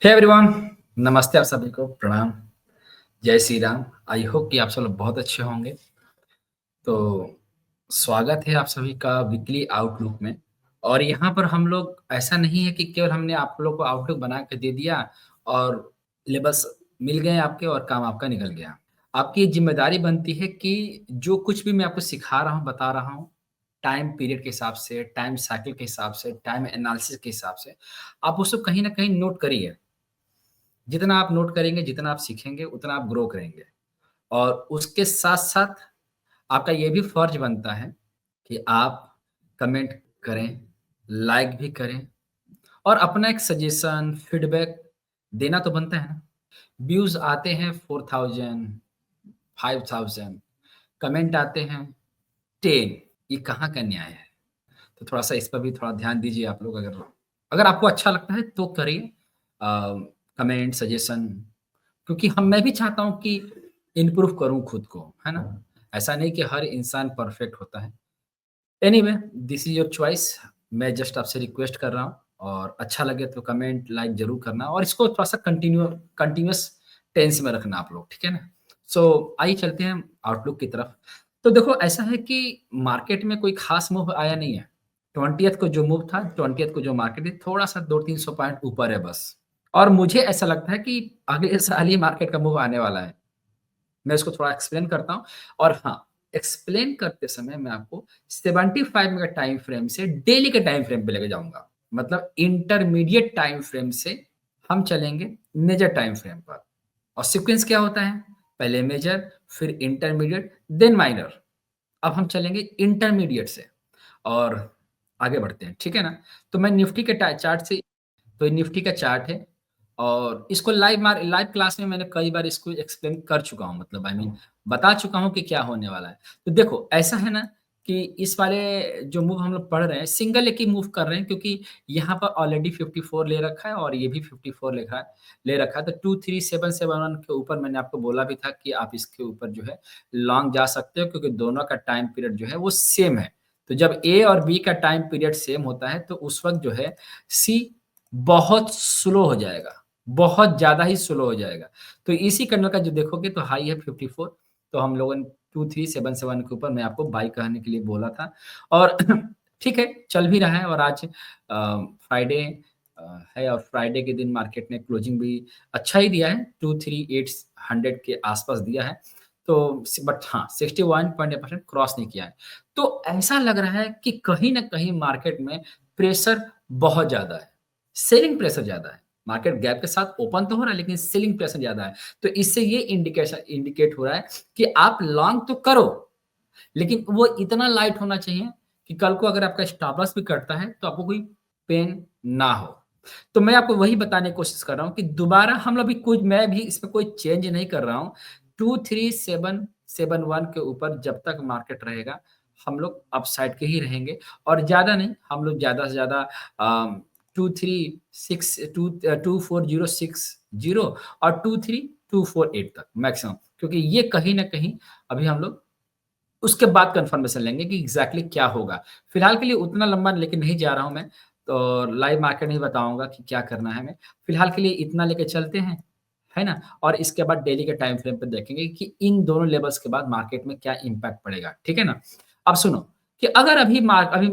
Hey everyone, नमस्ते आप सभी को, प्रणाम, जय श्री राम। आई होप कि आप सब लोग बहुत अच्छे होंगे। तो स्वागत है आप सभी का वीकली आउटलुक में। और यहाँ पर हम लोग ऐसा नहीं है कि केवल हमने आप लोग को आउटलुक बना के दे दिया और लेबल्स मिल गए आपके और काम आपका निकल गया। आपकी ये ज़िम्मेदारी बनती है कि जो कुछ भी मैं आपको सिखा रहा हूँ, बता रहा हूँ, टाइम पीरियड के हिसाब से, टाइम साइकिल के हिसाब से, टाइम एनालिसिस के हिसाब से, आप उसको कहीं न कहीं नोट करिए। जितना आप नोट करेंगे, जितना आप सीखेंगे, उतना आप ग्रो करेंगे। और उसके साथ-साथ आपका ये भी फ़र्ज़ बनता है कि आप कमेंट करें, लाइक भी करें और अपना एक सजेशन, फीडबैक देना तो बनता है ना। व्यूज़ आते हैं 4000, 5000, कमेंट आते हैं 10, ये कहाँ का न्याय है? तो थोड़ा-सा इस पर भी थोड़ा ध्यान दीजिए आप लोग। अगर अगर आपको अच्छा लगता है तो करिए कमेंट, सजेशन, क्योंकि मैं भी चाहता हूँ कि इम्प्रूव करूँ खुद को, है ना? ऐसा नहीं कि हर इंसान परफेक्ट होता है। Anyway, this is your choice. मैं जस्ट आपसे रिक्वेस्ट कर रहा हूँ और अच्छा लगे तो कमेंट, लाइक ज़रूर करना और इसको थोड़ा-सा कंटीन्यूअस टेंस में रखना आप लोग, ठीक है ना? सो आइए चलते हैं आउटलुक की तरफ। तो देखो ऐसा है कि मार्केट में कोई ख़ास मूव आया नहीं है। 20th को जो मूव था, 20th को जो मार्केट है, थोड़ा-सा 2-300 पॉइंट ऊपर है बस। और मुझे ऐसा लगता है कि अगले साल ही मार्केट का मूव आने वाला है। मैं इसको थोड़ा एक्सप्लेन करता हूँ और हाँ, एक्सप्लेन करते समय मैं आपको 75 मिनट टाइम फ्रेम से डेली के टाइम फ्रेम पे लेके जाऊँगा। मतलब इंटरमीडिएट टाइम फ्रेम से हम चलेंगे मेजर टाइम फ्रेम पर। और सीक्वेंस क्या होता है? पहले मेजर, फिर इंटरमीडिएट, देन माइनर। अब हम चलेंगे इंटरमीडिएट से और आगे बढ़ते हैं, ठीक है ना? तो मैं निफ्टी के चार्ट से, तो ये निफ्टी का चार्ट है और इसको लाइव क्लास में मैंने कई बार इसको एक्सप्लेन कर चुका हूँ, मतलब आई मीन बता चुका हूँ कि क्या होने वाला है। तो देखो ऐसा है ना कि इस वाले जो मूव हम लोग पढ़ रहे हैं, सिंगल एक ही मूव कर रहे हैं क्योंकि यहाँ पर ऑलरेडी 54 ले रखा है और ये भी 54 ले रखा है। तो 23771 के ऊपर मैंने आपको बोला भी था कि आप इसके ऊपर जो है लॉन्ग जा सकते हो क्योंकि दोनों का टाइम पीरियड जो है वो सेम है। तो जब ए और बी का टाइम पीरियड सेम होता है तो उस वक़्त जो है सी बहुत स्लो हो जाएगा, बहुत ज़्यादा ही स्लो हो जाएगा। तो इसी कैंडल का जो देखोगे तो हाई है 54, तो हम लोगों ने 2377 के ऊपर मैं आपको बाय करने के लिए बोला था और ठीक है, चल भी रहा है और आज फ्राइडे है और फ्राइडे के दिन मार्केट ने क्लोजिंग भी अच्छा ही दिया है, 23800 के आस-पास दिया है। तो बट हाँ, 61.8% क्रॉस नहीं किया है। तो ऐसा लग रहा है कि कहीं न कहीं मार्केट में प्रेशर बहुत ज़्यादा है। सेलिंग प्रेशर ज़्यादा है। मार्केट गैप के साथ ओपन तो हो रहा है लेकिन सेलिंग प्रेशर ज़्यादा है। तो इससे ये इंडिकेट हो रहा है कि आप लॉन्ग तो करो, लेकिन वो इतना लाइट होना चाहिए कि कल को अगर आपका स्टॉप लॉस भी कटता है तो आपको कोई पेन ना हो। तो मैं आपको वही बताने की कोशिश कर रहा हूँ कि दोबारा हम लोग भी कुछ, मैं भी इसमें कोई चेंज नहीं कर रहा हूँ। 23771 के ऊपर जब तक मार्केट रहेगा, हम लोग अपसाइड के ही रहेंगे और ज़्यादा नहीं, हम लोग ज़्यादा से ज़्यादा 2406 और 23248 तक मैक्सिमम, क्योंकि ये कहीं न कहीं अभी हम लोग उसके बाद कन्फर्मेशन लेंगे कि एग्ज़ैक्टली क्या होगा। फिलहाल के लिए उतना लंबा लेके नहीं जा रहा हूँ मैं, तो लाइव मार्केट नहीं बताऊँगा कि क्या करना है हमें। फिलहाल के लिए इतना लेके चलते हैं, है ना? और इसके बाद डेली के टाइम फ्रेम पे देखेंगे कि इन दोनों लेवल्स के बाद मार्केट में क्या इम्पैक्ट पड़ेगा, ठीक है ना? अब सुनो कि अगर अभी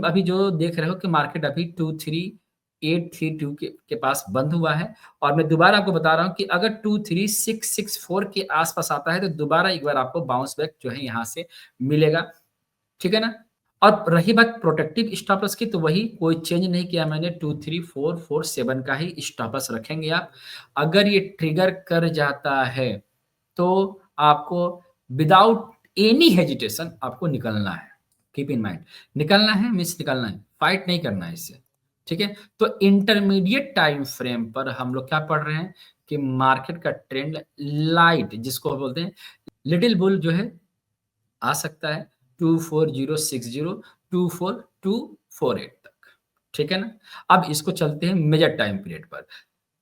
अभी जो देख रहे हो कि मार्केट अभी 23832 के पास बंद हुआ है और मैं दोबारा आपको बता रहा हूँ कि अगर 23664 के आस-पास आता है, तो दोबारा एक बार आपको बाउंस बैक जो है यहाँ से मिलेगा, ठीक है ना? और रही बात प्रोटेक्टिव स्टॉप लॉस की, तो वही कोई चेंज नहीं किया मैंने, 23447 का ही स्टॉप लॉस रखेंगे आप। अगर ये ट्रिगर कर जाता है, तो आपको विदाउट एनी हेजिटेशन आपको निकलना है। कीप इन माइंड, निकलना है मीन्स निकलना है, फाइट नहीं करना है इससे, ठीक है? तो इंटरमीडिएट टाइम फ्रेम पर हम लोग क्या पढ़ रहे हैं कि मार्केट का ट्रेंड लाइट, जिसको बोलते हैं लिटिल बुल, जो है आ सकता है 24060 24248 तक, ठीक है ना? अब इसको चलते हैं मेजर टाइम पीरियड पर।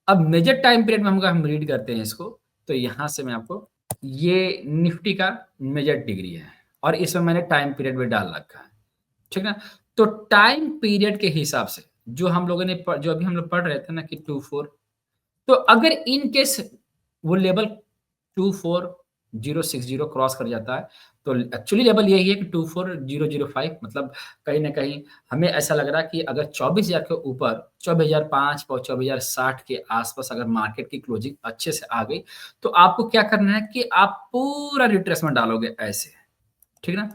अब मेजर टाइम पीरियड में हम रीड करते हैं इसको, तो यहाँ से मैं आपको, ये निफ्टी का मेजर डिग्री है और इसमें मैंने टाइम पीरियड भी डाल रखा है, ठीक है ना? तो टाइम पीरियड के हिसाब से जो हम लोगों ने जो अभी हम लोग पढ़ रहे थे ना कि तो अगर इन केस वो लेवल 24060 क्रॉस कर जाता है, तो एक्चुअली लेवल यही है कि 24005, मतलब कहीं न कहीं हमें ऐसा लग रहा है कि अगर 24,000 के ऊपर 24,005 और 24,060 के आस-पास अगर मार्केट की क्लोजिंग अच्छे से आ गई, तो आपको क्या करना है कि आप पूरा रिट्रेसमेंट डालोगे ऐसे, ठीक है ना?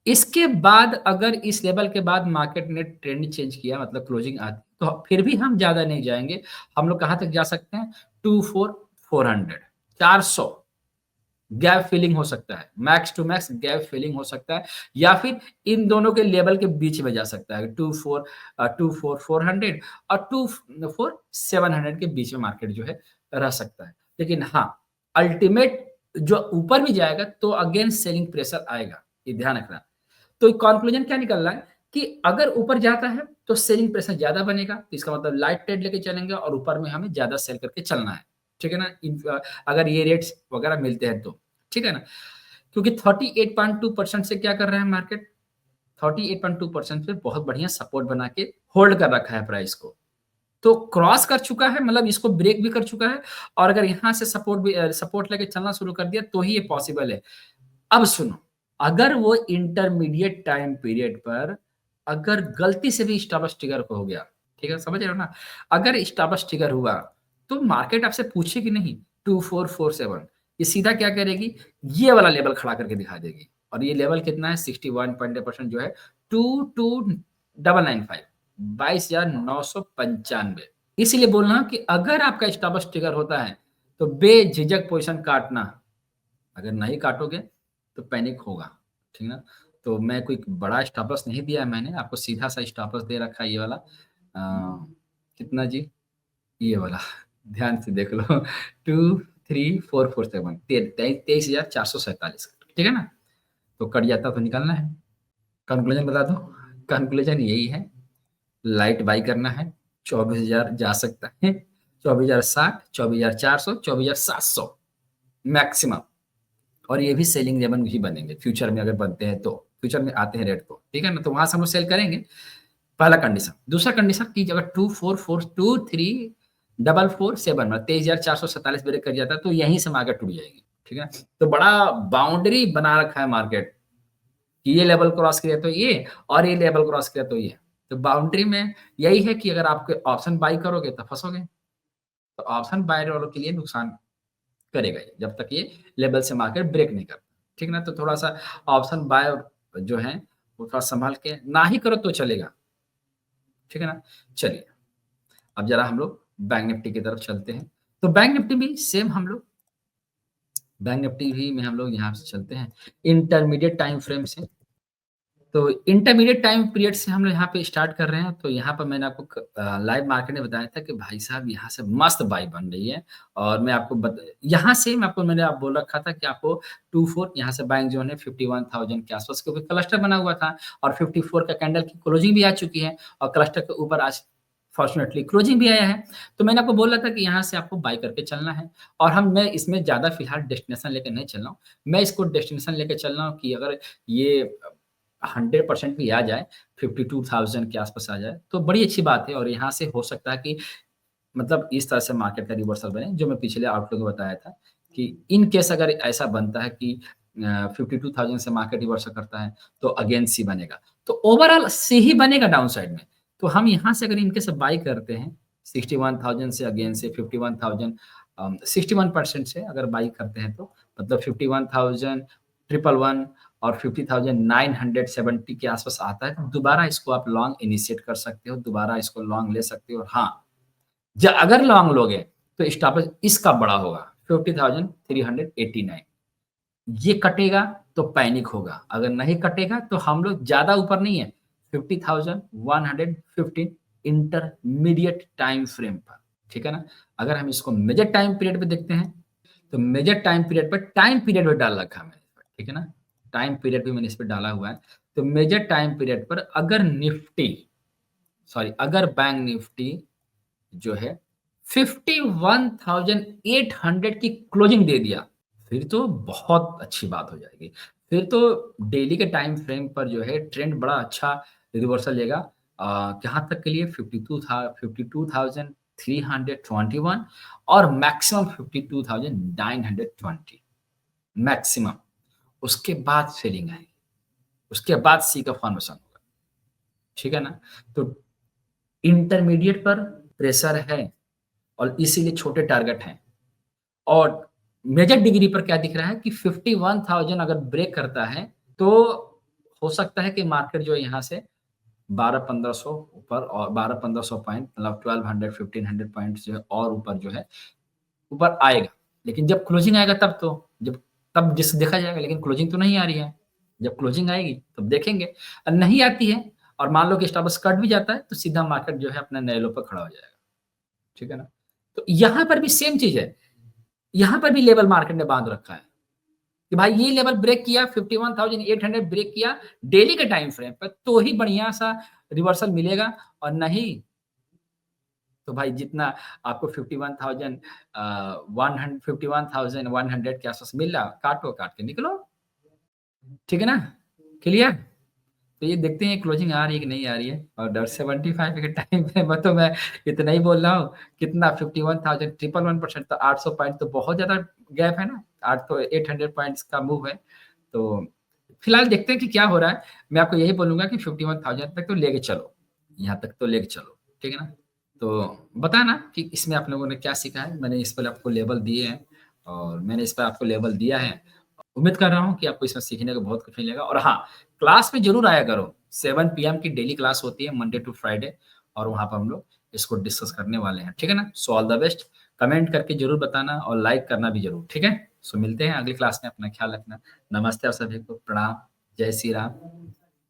इसके बाद अगर इस लेवल के बाद मार्केट ने ट्रेंड चेंज किया, मतलब क्लोजिंग आती, तो फिर भी हम ज़्यादा नहीं जाएँगे। हम लोग कहाँ तक जा सकते हैं? 24,400, 400 गैप फिलिंग हो सकता है, max to max gap filling हो सकता है, या फिर इन दोनों के लेवल के बीच में जा सकता है। 24,400 और 24,700 के बीच में मार्केट जो है रह सकता है। लेकिन हाँ, अल्टीमेट जो ऊपर भी जाएगा तो अगेन सेलिंग प्रेशर आएगा, ये ध्यान रखना। तो कंक्लूजन क्या निकल रहा है कि अगर ऊपर जाता है तो सेलिंग प्रेशर ज़्यादा बनेगा, तो इसका मतलब लाइट ट्रेड लेके चलेंगे और ऊपर में हमें ज़्यादा सेल करके चलना है। ठीक है ना? अगर ये रेट्स वगैरह मिलते हैं तो, ठीक है ना? क्योंकि 38.2% से क्या कर रहा है मार्केट? 38.2% पे बहुत बढ़िया सपोर्ट बना के होल्ड कर रखा है प्राइस को। तो क्रॉस कर चुका है, मतलब इसको ब्रेक भी कर चुका है, और अगर यहाँ से सपोर्ट लेके चलना शुरू कर दिया तो ही ये पॉसिबल है। अब सुनो, अगर वो इंटरमीडिएट टाइम पीरियड पर अगर गलती से भी स्टॉप लॉस ट्रिगर हो गया, ठीक है, समझ रहे हो ना? अगर स्टॉप लॉस ट्रिगर हुआ, तो मार्केट आपसे पूछेगी नहीं 2447, ये सीधा क्या करेगी? ये वाला लेवल खड़ा करके दिखा देगी, और ये लेवल कितना है? 61% जो है 22,995, 22,995। इसीलिए बोल रहा हूँ कि अगर आपका स्टॉप लॉस ट्रिगर होता है, तो बेझिझक पोज़ीशन काटना। अगर नहीं काटोगे तो पैनिक होगा, ठीक ना? तो मैं कोई बड़ा स्टॉप लॉस नहीं दिया है मैंने, आपको सीधा-सा स्टॉप लॉस दे रखा है ये वाला। कितना जी? ये वाला ध्यान से देख लो 23,447, 23,447, ठीक है ना? तो कट जाता तो निकालना है। कंक्लूजन बता दूँ? कंक्लूजन यही है, लाइट बाय करना है, 24,000 जा सकता है, 24,060, 24,400, 24,700 मैक्सिमम। और ये भी सेलिंग लेवल ही बनेंगे फ्यूचर में, अगर बनते हैं तो, फ्यूचर में आते हैं रेट तो, ठीक है ना? तो वहाँ से हम लोग सेल करेंगे, पहला कंडीशन। दूसरा कंडीशन कि अगर 24,423,447 मतलब 23,447 ब्रेक कर जाता है, तो यहीं से मार्केट टूट जाएगी, ठीक है ना? तो बड़ा बाउंड्री बना रखा है मार्केट कि ये लेवल क्रॉस किया तो ये, और ये लेवल क्रॉस किया तो ये। तो बाउंड्री में यही है कि अगर आप ऑप्शन बाय करोगे तो फँसोगे। तो ऑप्शन बायर वालों के लिए नुकसान करेगा ये, जब तक ये लेवल से मार्केट ब्रेक नहीं करता, ठीक ना? तो थोड़ा-सा ऑप्शन बाय जो है, वो थोड़ा सँभाल के ना ही करो तो चलेगा, ठीक है ना? चलिए, अब ज़रा हम लोग बैंक निफ्टी की तरफ चलते हैं। तो बैंक निफ्टी भी सेम हम लोग, बैंक निफ्टी भी में हम लोग यहाँ से चलते हैं, इंटरमीडिएट टाइम फ्रेम से। तो इंटरमीडिएट टाइम पीरियड से हम लोग यहाँ पे स्टार्ट कर रहे हैं, तो यहाँ पर मैंने आपको लाइव मार्केट ने बताया था कि भाई साहब यहाँ से मस्त बाई बन रही है, और मैं आपको यहाँ से मैं आपको मैंने आप बोल रखा था कि आपको 24 यहाँ से बाइंग जोन है 51,000 के आसपास, क्योंकि क्लस्टर बना हुआ था, और 54 का कैंडल की क्लोजिंग भी आ चुकी है, और क्लस्टर के ऊपर आज फॉर्चुनेटली क्लोजिंग भी आया है। तो मैंने आपको बोला था कि यहाँ से आपको बाई करके चलना है, और मैं इसमें ज़्यादा फिलहाल डेस्टिनेशन लेके नहीं चल रहा हूँ। मैं इसको डेस्टिनेशन लेके चल रहा हूँ कि अगर ये 100% भी आ जाए, 52,000 के आसपास आ जाए, तो बड़ी अच्छी बात है, और यहाँ से हो सकता है कि मतलब इस तरह से मार्केट का रिवर्सल बने, जो मैं पिछले आउटलुक में बताया था कि इन केस अगर ऐसा बनता है कि 52,000 से मार्केट रिवर्सल करता है, तो अगेन सी बनेगा। तो ओवरऑल सी ही बनेगा डाउन साइड में। तो हम यहाँ से अगर इनकेस बाय करते हैं, 61,000 से अगेन से 51,000, 61% से अगर बाय करते हैं, तो मतलब 51,000, 111 और 50,970 के आसपास आता है, तो दोबारा इसको आप लॉन्ग इनिशिएट कर सकते हो, दोबारा इसको लॉन्ग ले सकते हो। और हाँ, अगर लॉन्ग लोगे तो स्टॉप लॉस इसका बड़ा होगा, 50,389। ये कटेगा तो पैनिक होगा, अगर नहीं कटेगा तो हम लोग ज़्यादा ऊपर नहीं है, 50,115 इंटरमीडिएट टाइम फ्रेम पर, ठीक है ना? अगर हम इसको मेजर टाइम पीरियड पे देखते हैं, तो मेजर टाइम पीरियड पर टाइम पीरियड भी डाल रखा है मैंने इस पर, ठीक है ना? टाइम पीरियड भी मैंने इस पे डाला हुआ है। तो मेजर टाइम पीरियड पर अगर बैंक निफ्टी जो है 51,800 की क्लोजिंग दे दिया, फिर तो बहुत अच्छी बात हो जाएगी। फिर तो डेली के टाइम फ्रेम पर जो है ट्रेंड बड़ा अच्छा रिवर्सल लेगा। कहाँ तक के लिए 52 था 52,000 52,321 और मैक्सिमम 52,920 मैक्सिमम। उसके बाद सेलिंग आएगी, उसके बाद सी का फॉर्मेशन होगा, ठीक है ना? तो इंटरमीडिएट पर प्रेशर है और इसीलिए छोटे टारगेट हैं। और मेजर डिग्री पर क्या दिख रहा है कि 51,000 अगर ब्रेक करता है, तो हो सकता है कि मार्केट जो है यहाँ से 12-1500 ऊपर और 12-1500 पॉइंट मतलब 1200 1500 पॉइंट्स जो है और ऊपर जो है, ऊपर आएगा। लेकिन जब क्लोजिंग आएगा तब तो जब तब जिस देखा जाएगा, लेकिन क्लोजिंग तो नहीं आ रही है। जब क्लोजिंग आएगी तब देखेंगे। नहीं आती है और मान लो कि स्टॉप लॉस कट भी जाता है, तो सीधा मार्केट जो है अपने नए लो पर खड़ा हो जाएगा। ठीक है ना? तो यहाँ पर भी सेम चीज़ है। यहाँ पर भी लेवल मार्केट ने बाँध रखा है कि भाई ये लेवल ब्रेक किया 51,800 ब्रेक किया डेली के टाइम फ्रेम पर तो ही बढ़िया-सा रिवर्सल मिलेगा और नहीं तो भाई जितना आपको 51,000 51,100 के आस-पास मिल रहा, काटो, काट के निकलो। ठीक है ना? क्लियर? तो ये देखते हैं क्लोजिंग आ रही है कि नहीं आ रही है और 75 के टाइम पे तो मैं इतना ही बोल रहा हूँ, कितना 51,000 111% तो 800 पॉइंट तो बहुत ज़्यादा गैप है ना, 8 तो 800 पॉइंट्स का मूव है। तो फिलहाल देखते हैं कि क्या हो रहा है। मैं आपको यही बोलूँगा कि 51,000 तक तो लेके चलो, यहाँ तक तो लेके चलो, ठीक है ना? तो बताना कि इसमें आप लोगों ने क्या सीखा है? मैंने इस पर आपको लेबल दिए हैं और मैंने इस पर आपको लेबल दिया है। उम्मीद कर रहा हूँ कि आपको इसमें सीखने को बहुत कुछ मिलेगा और हाँ, क्लास में ज़रूर आया करो। 7 पीएम की डेली क्लास होती है मंडे टू फ्राइडे और वहाँ पर हम लोग इसको डिस्कस करने वाले हैं, ठीक है ना? So all the best. Comment करके ज़रूर बताना और लाइक करना भी ज़रूर, ठीक है? सो मिलते हैं अगली क्लास में, अपना ख्याल रखना। नमस्ते आप सभी को, प्रणाम, जय श्री राम।